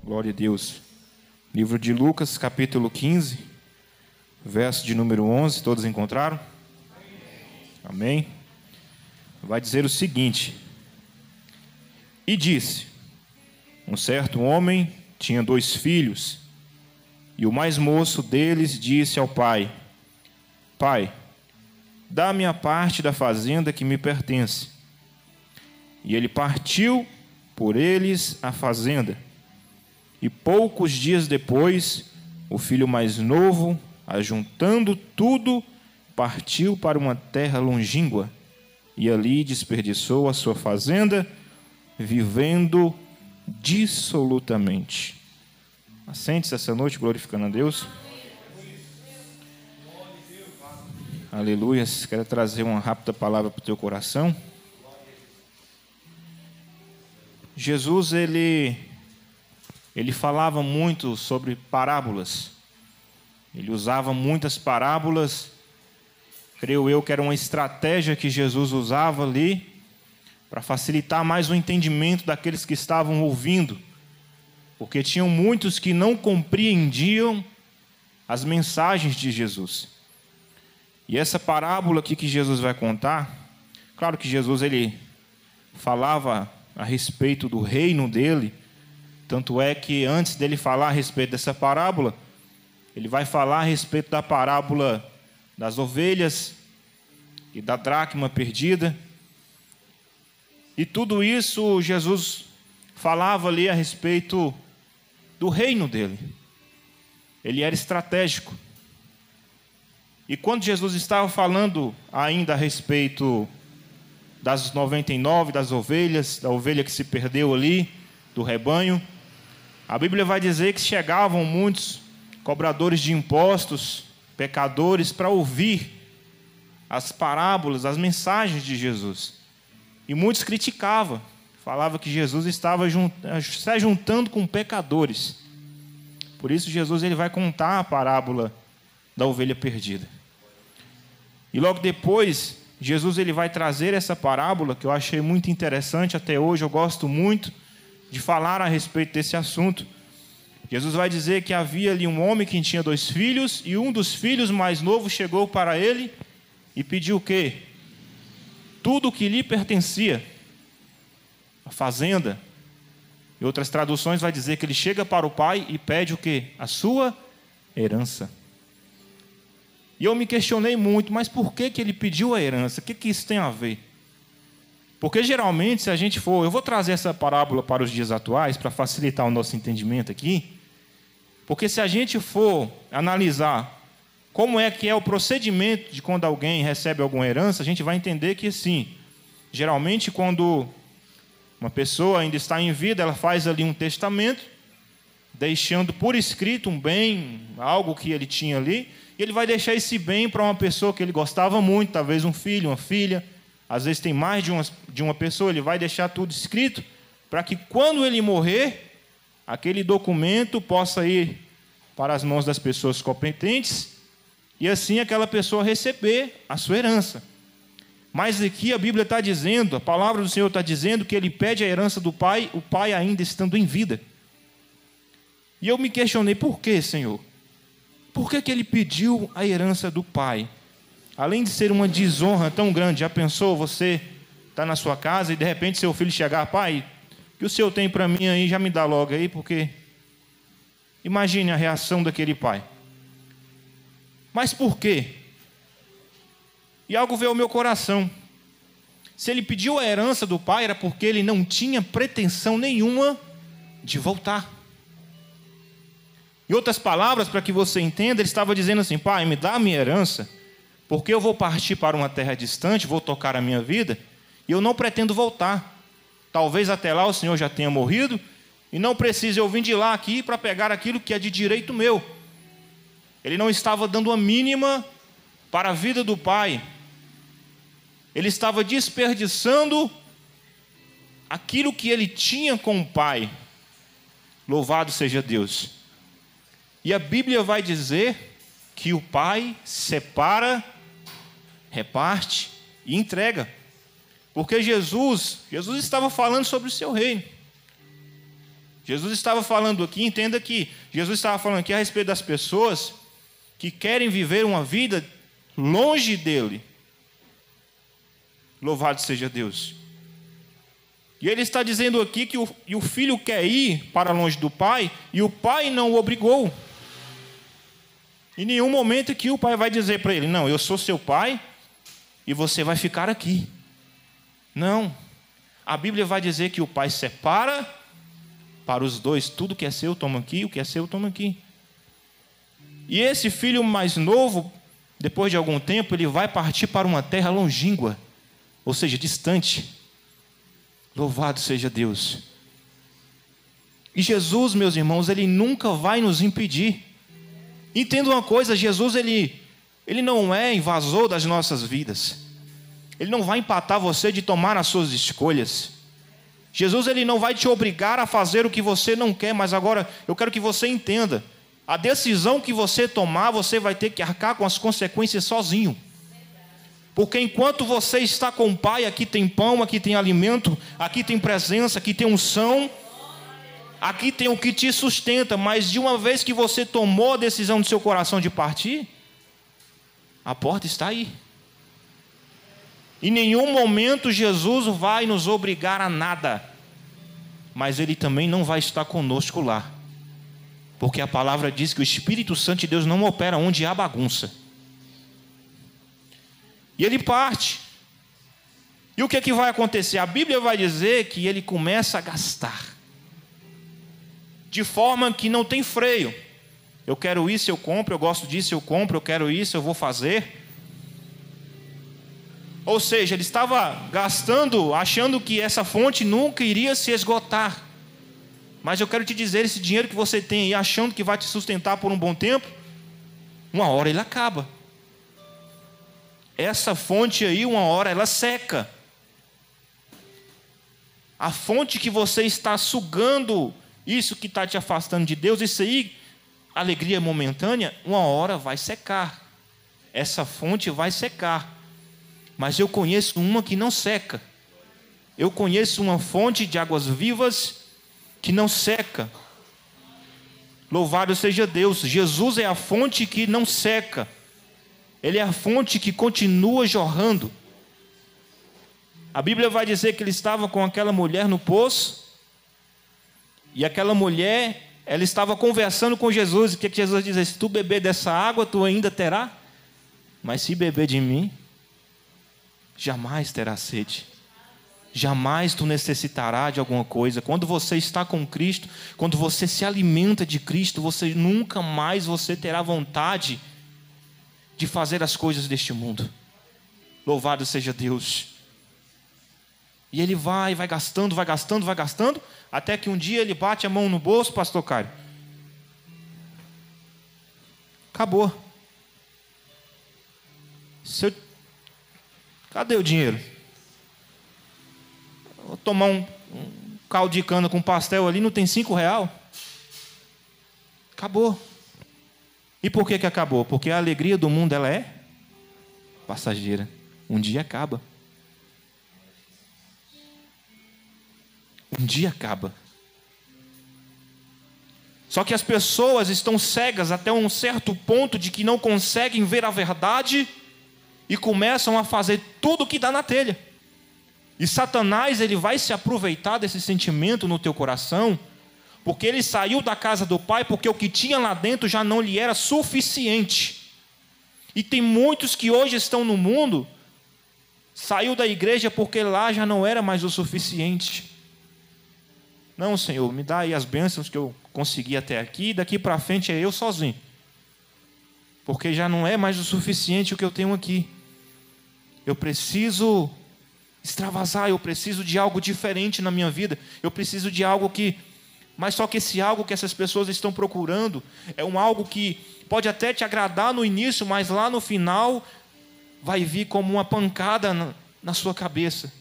Glória a Deus. Livro de Lucas, capítulo 15, verso de número 11. Todos encontraram? Amém. Vai dizer o seguinte: E disse: Um certo homem tinha 2 filhos, e o mais moço deles disse ao pai: Pai, dá-me a parte da fazenda que me pertence. E ele partiu por eles a fazenda. E poucos dias depois, o filho mais novo, ajuntando tudo, partiu para uma terra longínqua, e ali desperdiçou a sua fazenda, vivendo dissolutamente. Assente-se essa noite, glorificando a Deus. Aleluia. Quero trazer uma rápida palavra para o teu coração. Jesus, ele falava muito sobre parábolas. Ele usava muitas parábolas. Creio eu que era uma estratégia que Jesus usava ali para facilitar mais o entendimento daqueles que estavam ouvindo, porque tinham muitos que não compreendiam as mensagens de Jesus. E essa parábola aqui que Jesus vai contar, claro que Jesus ele falava a respeito do reino dele, tanto é que antes dele falar a respeito dessa parábola, ele vai falar a respeito da parábola das ovelhas e da dracma perdida. E tudo isso Jesus falava ali a respeito do reino dele. Ele era estratégico. E quando Jesus estava falando ainda a respeito das 99, das ovelhas, da ovelha que se perdeu ali, do rebanho, a Bíblia vai dizer que chegavam muitos cobradores de impostos, pecadores, para ouvir as parábolas, as mensagens de Jesus. E muitos criticavam, falavam que Jesus estava se juntando com pecadores. Por isso Jesus ele vai contar a parábola da ovelha perdida. E logo depois, Jesus ele vai trazer essa parábola, que eu achei muito interessante, até hoje eu gosto muito de falar a respeito desse assunto. Jesus vai dizer que havia ali um homem que tinha 2 filhos, e um dos filhos mais novos chegou para ele e pediu o quê? Tudo o que lhe pertencia, a fazenda. Em outras traduções vai dizer que ele chega para o pai e pede o quê? A sua herança. E eu me questionei muito, mas por que ele pediu a herança? O que isso tem a ver? Porque geralmente, se a gente for... Eu vou trazer essa parábola para os dias atuais, para facilitar o nosso entendimento aqui. Porque se a gente for analisar como é que é o procedimento de quando alguém recebe alguma herança, a gente vai entender que, sim, geralmente quando uma pessoa ainda está em vida, ela faz ali um testamento, deixando por escrito um bem, algo que ele tinha ali, e ele vai deixar esse bem para uma pessoa que ele gostava muito, talvez um filho, uma filha, às vezes tem mais de uma pessoa, ele vai deixar tudo escrito, para que quando ele morrer, aquele documento possa ir para as mãos das pessoas competentes, e assim aquela pessoa receber a sua herança. Mas aqui a Bíblia está dizendo, a palavra do Senhor está dizendo que ele pede a herança do pai, o pai ainda estando em vida. E eu me questionei, por que, Senhor? Por que ele pediu a herança do pai? Além de ser uma desonra tão grande, já pensou, você está na sua casa e de repente seu filho chegar, pai, o que o Senhor tem para mim aí, já me dá logo aí, porque... Imagine a reação daquele pai. Mas por quê? E algo veio ao meu coração. Se ele pediu a herança do pai, era porque ele não tinha pretensão nenhuma de voltar. Em outras palavras, para que você entenda, ele estava dizendo assim: pai, me dá a minha herança, porque eu vou partir para uma terra distante, vou tocar a minha vida, e eu não pretendo voltar. Talvez até lá o Senhor já tenha morrido, e não precise eu vir de lá aqui para pegar aquilo que é de direito meu. Ele não estava dando a mínima para a vida do pai. Ele estava desperdiçando aquilo que ele tinha com o pai. Louvado seja Deus. E a Bíblia vai dizer que o pai separa, reparte e entrega. Porque Jesus estava falando sobre o seu reino. Jesus estava falando aqui, entenda que Jesus estava falando aqui a respeito das pessoas que querem viver uma vida longe dele. Louvado seja Deus. E ele está dizendo aqui que o filho quer ir para longe do pai e o pai não o obrigou. Em nenhum momento que o pai vai dizer para ele: não, eu sou seu pai e você vai ficar aqui. Não. A Bíblia vai dizer que o pai separa para os dois. Tudo que é seu, toma aqui. O que é seu, toma aqui. E esse filho mais novo, depois de algum tempo, ele vai partir para uma terra longínqua, ou seja, distante. Louvado seja Deus. E Jesus, meus irmãos, ele nunca vai nos impedir. Entenda uma coisa, Jesus, ele não é invasor das nossas vidas. Ele não vai empatar você de tomar as suas escolhas. Jesus, ele não vai te obrigar a fazer o que você não quer, mas agora eu quero que você entenda. A decisão que você tomar, você vai ter que arcar com as consequências sozinho. Porque enquanto você está com o Pai, aqui tem pão, aqui tem alimento, aqui tem presença, aqui tem unção, aqui tem o que te sustenta. Mas de uma vez que você tomou a decisão do seu coração de partir, a porta está aí. Em nenhum momento Jesus vai nos obrigar a nada, mas Ele também não vai estar conosco lá, porque a palavra diz que o Espírito Santo de Deus não opera onde há bagunça. E ele parte. E o que é que vai acontecer? A Bíblia vai dizer que ele começa a gastar, de forma que não tem freio. Eu quero isso, eu compro, eu gosto disso, eu compro, eu quero isso, eu vou fazer. Ou seja, ele estava gastando, achando que essa fonte nunca iria se esgotar. Mas eu quero te dizer, esse dinheiro que você tem aí, achando que vai te sustentar por um bom tempo, uma hora ele acaba. Essa fonte aí, uma hora ela seca. A fonte que você está sugando, isso que está te afastando de Deus, isso aí, alegria momentânea, uma hora vai secar. Essa fonte vai secar. Mas eu conheço uma que não seca. Eu conheço uma fonte de águas vivas que não seca. Louvado seja Deus. Jesus é a fonte que não seca. Ele é a fonte que continua jorrando. A Bíblia vai dizer que ele estava com aquela mulher no poço, e aquela mulher, ela estava conversando com Jesus. E o que Jesus diz? Se tu beber dessa água, tu ainda terá, mas se beber de mim, jamais terá sede. Jamais tu necessitará de alguma coisa. Quando você está com Cristo, quando você se alimenta de Cristo, você nunca mais você terá vontade de fazer as coisas deste mundo. Louvado seja Deus. E ele vai gastando, até que um dia ele bate a mão no bolso, pastor Cário. Acabou. Cadê o dinheiro? Vou tomar um caldo de cana com pastel ali, não tem R$5. Acabou. E por que acabou? Porque a alegria do mundo ela é passageira. Um dia acaba. Um dia acaba. Só que as pessoas estão cegas até um certo ponto de que não conseguem ver a verdade e começam a fazer tudo o que dá na telha. E Satanás, ele vai se aproveitar desse sentimento no teu coração, porque ele saiu da casa do Pai, porque o que tinha lá dentro já não lhe era suficiente. E tem muitos que hoje estão no mundo, saiu da igreja porque lá já não era mais o suficiente. Não, Senhor, me dá aí as bênçãos que eu consegui até aqui, daqui para frente é eu sozinho. Porque já não é mais o suficiente o que eu tenho aqui. Eu preciso extravasar, eu preciso de algo diferente na minha vida. Eu preciso de algo que... Mas só que esse algo que essas pessoas estão procurando é um algo que pode até te agradar no início, mas lá no final vai vir como uma pancada na sua cabeça.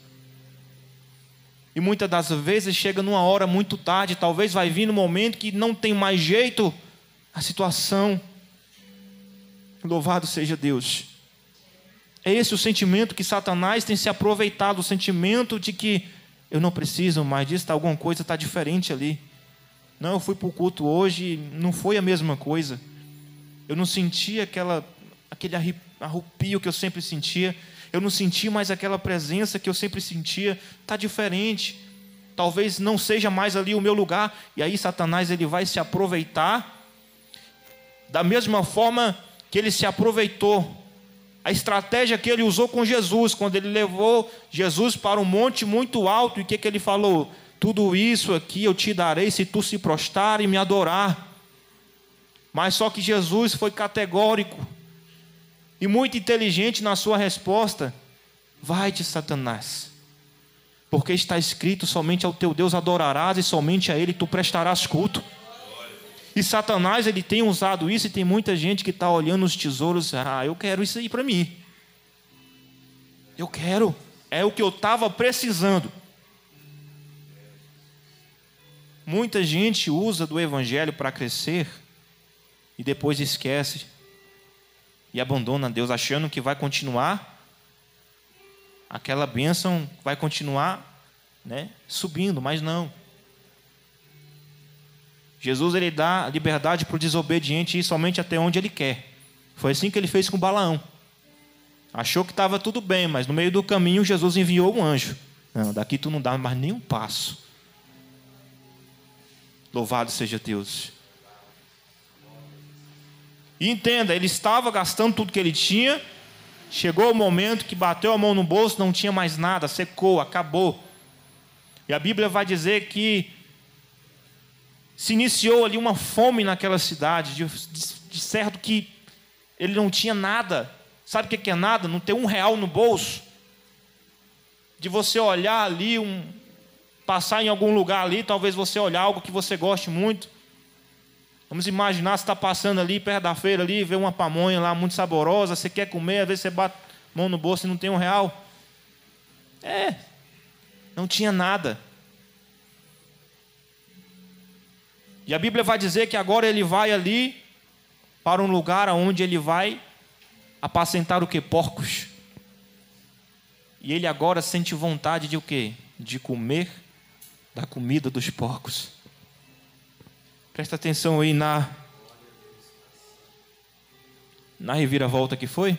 E muitas das vezes chega numa hora muito tarde, talvez vai vir no momento que não tem mais jeito a situação. Louvado seja Deus. É esse o sentimento que Satanás tem se aproveitado, o sentimento de que eu não preciso mais disso, alguma coisa está diferente ali. Não, eu fui para o culto hoje, não foi a mesma coisa. Eu não senti aquele arrepio que eu sempre sentia. Eu não senti mais aquela presença que eu sempre sentia. Está diferente. Talvez não seja mais ali o meu lugar. E aí Satanás ele vai se aproveitar da mesma forma que ele se aproveitou. A estratégia que ele usou com Jesus, quando ele levou Jesus para um monte muito alto. E o que ele falou? Tudo isso aqui eu te darei se tu se prostrar e me adorar. Mas só que Jesus foi categórico e muito inteligente na sua resposta. Vai-te, Satanás, porque está escrito: somente ao teu Deus adorarás e somente a Ele tu prestarás culto. E Satanás ele tem usado isso, e tem muita gente que está olhando os tesouros. Eu quero isso aí para mim. Eu quero, é o que eu estava precisando. Muita gente usa do evangelho para crescer e depois esquece e abandona Deus, achando que vai continuar, aquela bênção vai continuar, subindo, mas não. Jesus ele dá liberdade para o desobediente ir somente até onde ele quer. Foi assim que ele fez com Balaão. Achou que estava tudo bem, mas no meio do caminho Jesus enviou um anjo. Não, daqui tu não dá mais nem um passo. Louvado seja Deus. E entenda, ele estava gastando tudo que ele tinha. Chegou o momento que bateu a mão no bolso, não tinha mais nada, secou, acabou. E a Bíblia vai dizer que se iniciou ali uma fome naquela cidade, de certo que ele não tinha nada. Sabe o que é nada? Não ter R$1 no bolso. De você olhar ali, passar em algum lugar ali, talvez você olhar algo que você goste muito. Vamos imaginar, você está passando ali perto da feira ali, vê uma pamonha lá muito saborosa, você quer comer, às vezes você bate a mão no bolso e não tem R$1. Não tinha nada. E a Bíblia vai dizer que agora ele vai ali para um lugar onde ele vai apacentar o quê? Porcos. E ele agora sente vontade de o quê? De comer da comida dos porcos. Presta atenção aí na reviravolta que foi.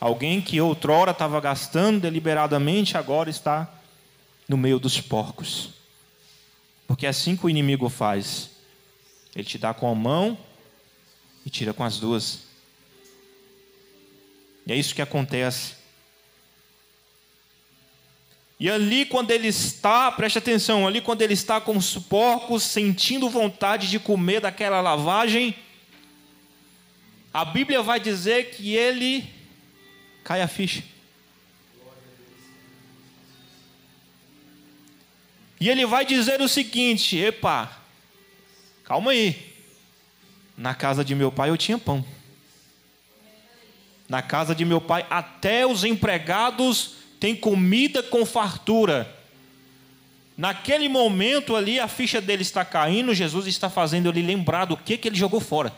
Alguém que outrora estava gastando deliberadamente, agora está no meio dos porcos. Porque é assim que o inimigo faz. Ele te dá com a mão e tira com as duas. E é isso que acontece. E ali quando ele está, preste atenção, ali quando ele está com os porcos, sentindo vontade de comer daquela lavagem, a Bíblia vai dizer que ele cai a ficha. E ele vai dizer o seguinte: epa, calma aí. Na casa de meu pai eu tinha pão. Na casa de meu pai até os empregados têm comida com fartura. Naquele momento ali a ficha dele está caindo. Jesus está fazendo ele lembrar do que ele jogou fora.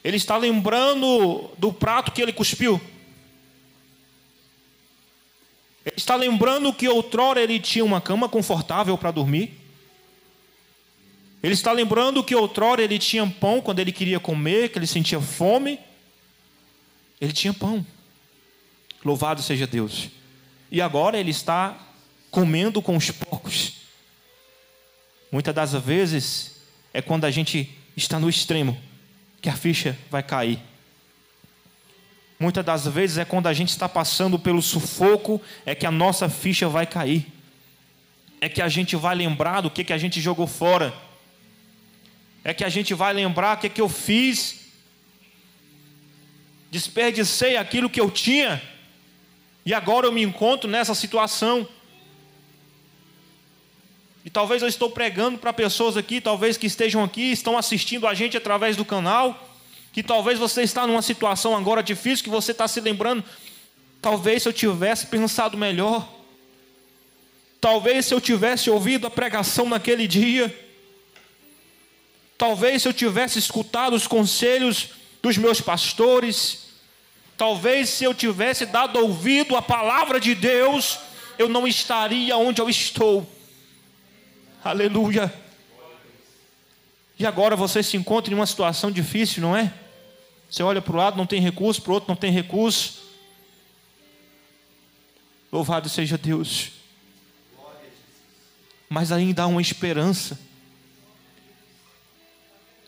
Ele está lembrando do prato que ele cuspiu. Ele está lembrando que outrora ele tinha uma cama confortável para dormir. Ele está lembrando que outrora ele tinha pão quando ele queria comer, que ele sentia fome. Ele tinha pão. Louvado seja Deus. E agora ele está comendo com os porcos. Muitas das vezes é quando a gente está no extremo que a ficha vai cair. Muitas das vezes é quando a gente está passando pelo sufoco, é que a nossa ficha vai cair. É que a gente vai lembrar do que a gente jogou fora. É que a gente vai lembrar o que eu fiz. Desperdicei aquilo que eu tinha. E agora eu me encontro nessa situação. E talvez eu estou pregando para pessoas aqui, talvez que estejam aqui, estão assistindo a gente através do canal, que talvez você está numa situação agora difícil, que você está se lembrando, talvez se eu tivesse pensado melhor, talvez se eu tivesse ouvido a pregação naquele dia, talvez se eu tivesse escutado os conselhos dos meus pastores, talvez se eu tivesse dado ouvido à palavra de Deus, eu não estaria onde eu estou. Aleluia. E agora você se encontra em uma situação difícil, não é? Você olha para o lado, não tem recurso, para o outro não tem recurso. Louvado seja Deus. Mas ainda há uma esperança.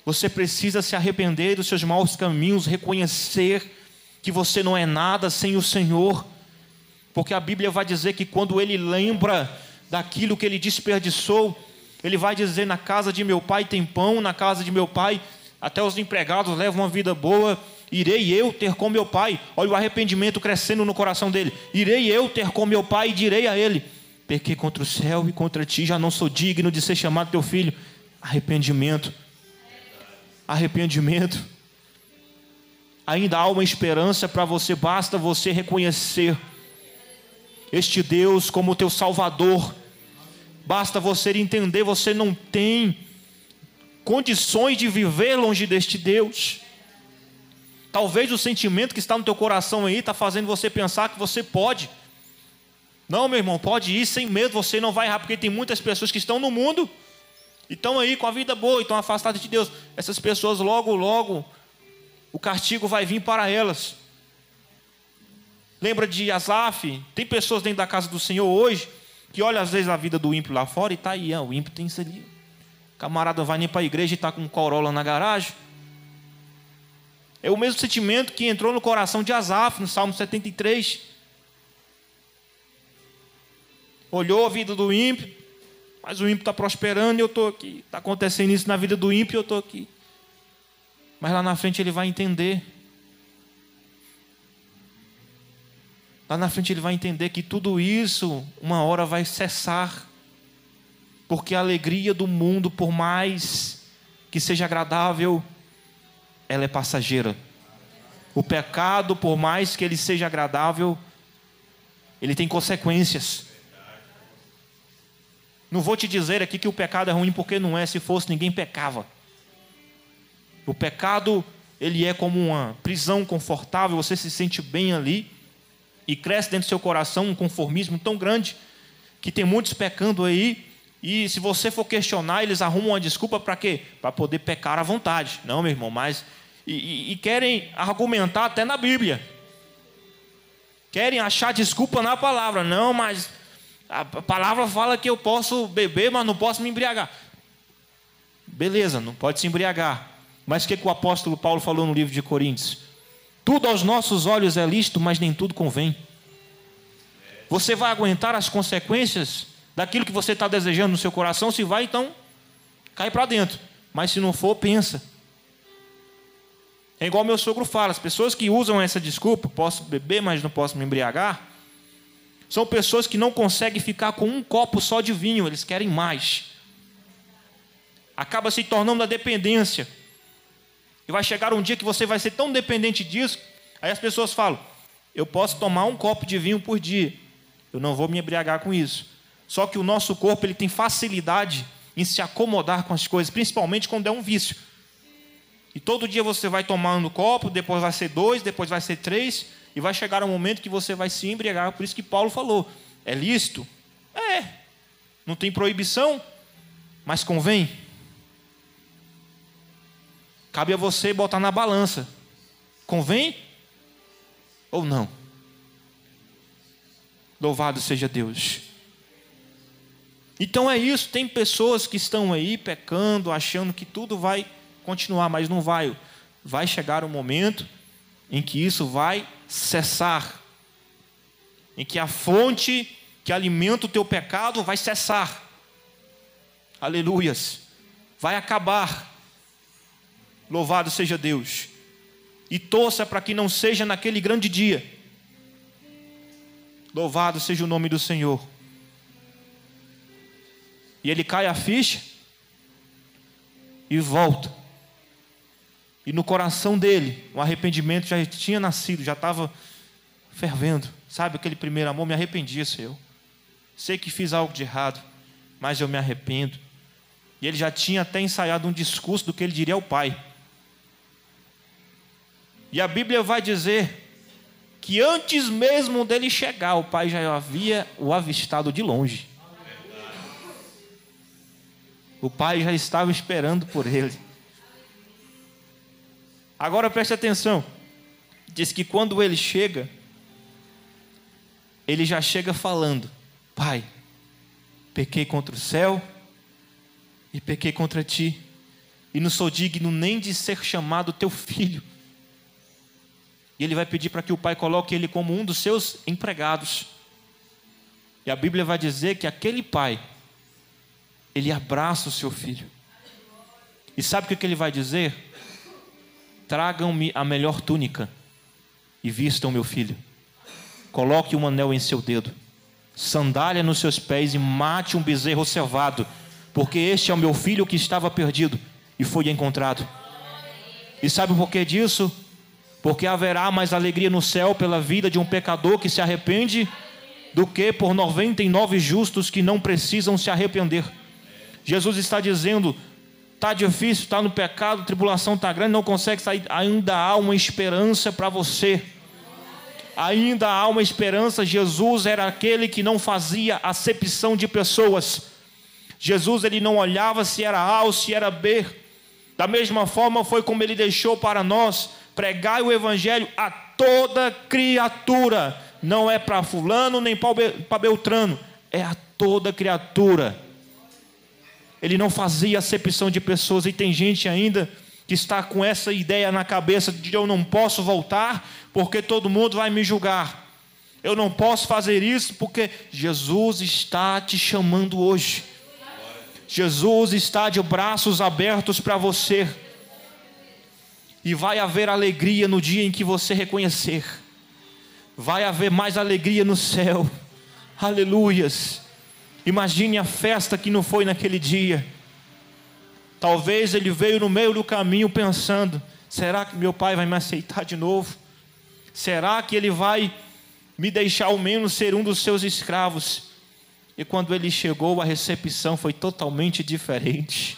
Você precisa se arrepender dos seus maus caminhos, reconhecer que você não é nada sem o Senhor. Porque a Bíblia vai dizer que quando ele lembra daquilo que ele desperdiçou, ele vai dizer: na casa de meu pai tem pão, na casa de meu pai até os empregados levam uma vida boa, irei eu ter com meu pai. Olha o arrependimento crescendo no coração dele. Irei eu ter com meu pai e direi a ele: pequei contra o céu e contra ti, já não sou digno de ser chamado teu filho. Arrependimento. Arrependimento. Ainda há uma esperança para você, basta você reconhecer este Deus como teu Salvador. Basta você entender, você não tem condições de viver longe deste Deus. Talvez o sentimento que está no teu coração aí está fazendo você pensar que você pode. Não, meu irmão, pode ir sem medo, você não vai errar, porque tem muitas pessoas que estão no mundo e estão aí com a vida boa, e estão afastadas de Deus. Essas pessoas logo, logo, o castigo vai vir para elas. Lembra de Asaf? Tem pessoas dentro da casa do Senhor hoje que olha às vezes a vida do ímpio lá fora e está aí, o ímpio tem isso ali. O camarada vai nem para a igreja e está com um Corolla na garagem. É o mesmo sentimento que entrou no coração de Asaf, no Salmo 73. Olhou a vida do ímpio, mas o ímpio está prosperando e eu estou aqui. Está acontecendo isso na vida do ímpio e eu estou aqui. Mas lá na frente ele vai entender. Lá na frente ele vai entender que tudo isso uma hora vai cessar. Porque a alegria do mundo, por mais que seja agradável, ela é passageira. O pecado, por mais que ele seja agradável, ele tem consequências. Não vou te dizer aqui que o pecado é ruim, porque não é. Se fosse, ninguém pecava. O pecado, ele é como uma prisão confortável, você se sente bem ali, e cresce dentro do seu coração um conformismo tão grande, que tem muitos pecando aí, e se você for questionar, eles arrumam uma desculpa para quê? Para poder pecar à vontade. Não, meu irmão, mas... E querem argumentar até na Bíblia. Querem achar desculpa na palavra. Não, mas a palavra fala que eu posso beber, mas não posso me embriagar. Beleza, não pode se embriagar. Mas o que o apóstolo Paulo falou no livro de Coríntios? Tudo aos nossos olhos é lícito, mas nem tudo convém. Você vai aguentar as consequências daquilo que você está desejando no seu coração? Se vai, então cai para dentro. Mas se não for, pensa. É igual meu sogro fala: as pessoas que usam essa desculpa, posso beber, mas não posso me embriagar, são pessoas que não conseguem ficar com um copo só de vinho, eles querem mais. Acaba se tornando a dependência. E vai chegar um dia que você vai ser tão dependente disso, aí as pessoas falam: eu posso tomar um copo de vinho por dia, eu não vou me embriagar com isso. Só que o nosso corpo, ele tem facilidade em se acomodar com as coisas, principalmente quando é um vício. E todo dia você vai tomando copo, depois vai ser 2, depois vai ser 3, e vai chegar um momento que você vai se embriagar. Por isso que Paulo falou: é lícito? É. Não tem proibição, mas convém. Cabe a você botar na balança. Convém ou não? Louvado seja Deus. Então é isso. Tem pessoas que estão aí pecando, achando que tudo vai continuar, mas não vai. Vai chegar um momento em que isso vai cessar, em que a fonte que alimenta o teu pecado vai cessar. Aleluias. Vai acabar. Louvado seja Deus. E torça para que não seja naquele grande dia. Louvado seja o nome do Senhor. E ele cai a ficha e volta. E no coração dele, o arrependimento já tinha nascido, já estava fervendo. Sabe aquele primeiro amor? Me arrependi, Senhor. Sei que fiz algo de errado, mas eu me arrependo. E ele já tinha até ensaiado um discurso do que ele diria ao pai. E a Bíblia vai dizer que antes mesmo dele chegar, o pai já havia o avistado de longe. O pai já estava esperando por ele. Agora preste atenção. Diz que quando ele chega, ele já chega falando: Pai, pequei contra o céu e pequei contra ti, e não sou digno nem de ser chamado teu filho. E ele vai pedir para que o pai coloque ele como um dos seus empregados. E a Bíblia vai dizer que aquele pai, ele abraça o seu filho. E sabe o que ele vai dizer? Tragam-me a melhor túnica e vistam meu filho. Coloque um anel em seu dedo, sandália nos seus pés e mate um bezerro cevado, porque este é o meu filho que estava perdido e foi encontrado. E sabe o porquê disso? Porque haverá mais alegria no céu pela vida de um pecador que se arrepende do que por 99 justos que não precisam se arrepender. Jesus está dizendo: está difícil, está no pecado, a tribulação está grande, não consegue sair, ainda há uma esperança para você. Ainda há uma esperança. Jesus era aquele que não fazia acepção de pessoas. Jesus, ele não olhava se era A ou se era B. Da mesma forma foi como ele deixou para nós: pregai o evangelho a toda criatura. Não é para fulano nem para Beltrano, é a toda criatura. Ele não fazia acepção de pessoas. E tem gente ainda que está com essa ideia na cabeça de: eu não posso voltar porque todo mundo vai me julgar. Eu não posso fazer isso porque Jesus está te chamando hoje. Jesus está de braços abertos para você. E vai haver alegria no dia em que você reconhecer. Vai haver mais alegria no céu. Aleluias. Imagine a festa que não foi naquele dia. Talvez ele veio no meio do caminho pensando: será que meu pai vai me aceitar de novo? Será que ele vai me deixar ao menos ser um dos seus escravos? E quando ele chegou, a recepção foi totalmente diferente.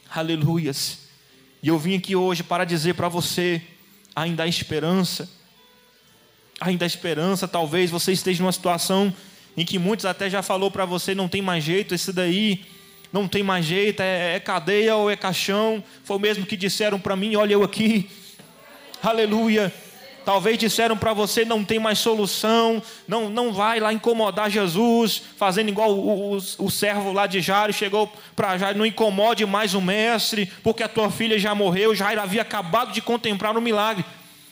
Aleluias. E eu vim aqui hoje para dizer para você: ainda há esperança. Ainda há esperança. Talvez você esteja numa situação em que muitos até já falou para você: não tem mais jeito, esse daí não tem mais jeito, é cadeia ou é caixão. Foi o mesmo que disseram para mim, olha eu aqui. Aleluia. Talvez disseram para você: não tem mais solução, não vai lá incomodar Jesus, fazendo igual o servo lá de Jairo, chegou para Jairo: não incomode mais o mestre, porque a tua filha já morreu. Jairo havia acabado de contemplar um milagre.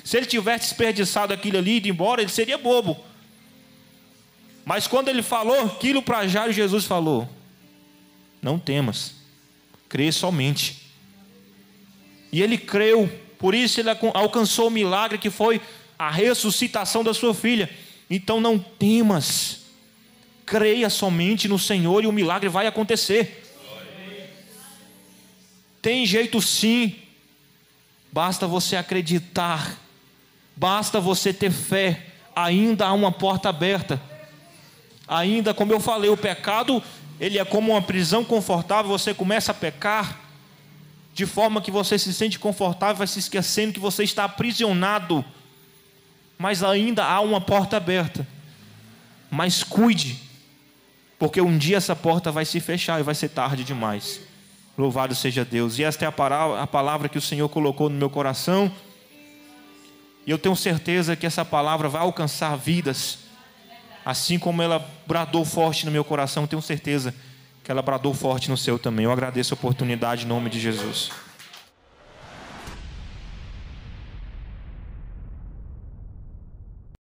Se ele tivesse desperdiçado aquilo ali e ido embora, ele seria bobo. Mas quando ele falou aquilo para Jairo, Jesus falou: não temas, crê somente. E ele creu, por isso ele alcançou o milagre que foi a ressuscitação da sua filha. Então não temas, creia somente no Senhor e o milagre vai acontecer. Tem jeito sim, basta você acreditar, basta você ter fé. Ainda há uma porta aberta. Ainda, como eu falei, o pecado, ele é como uma prisão confortável. Você começa a pecar de forma que você se sente confortável, vai se esquecendo que você está aprisionado. Mas ainda há uma porta aberta. Mas cuide, porque um dia essa porta vai se fechar e vai ser tarde demais. Louvado seja Deus. E esta é a palavra que o Senhor colocou no meu coração. E eu tenho certeza que essa palavra vai alcançar vidas. Assim como ela bradou forte no meu coração, tenho certeza que ela bradou forte no seu também. Eu agradeço a oportunidade em nome de Jesus.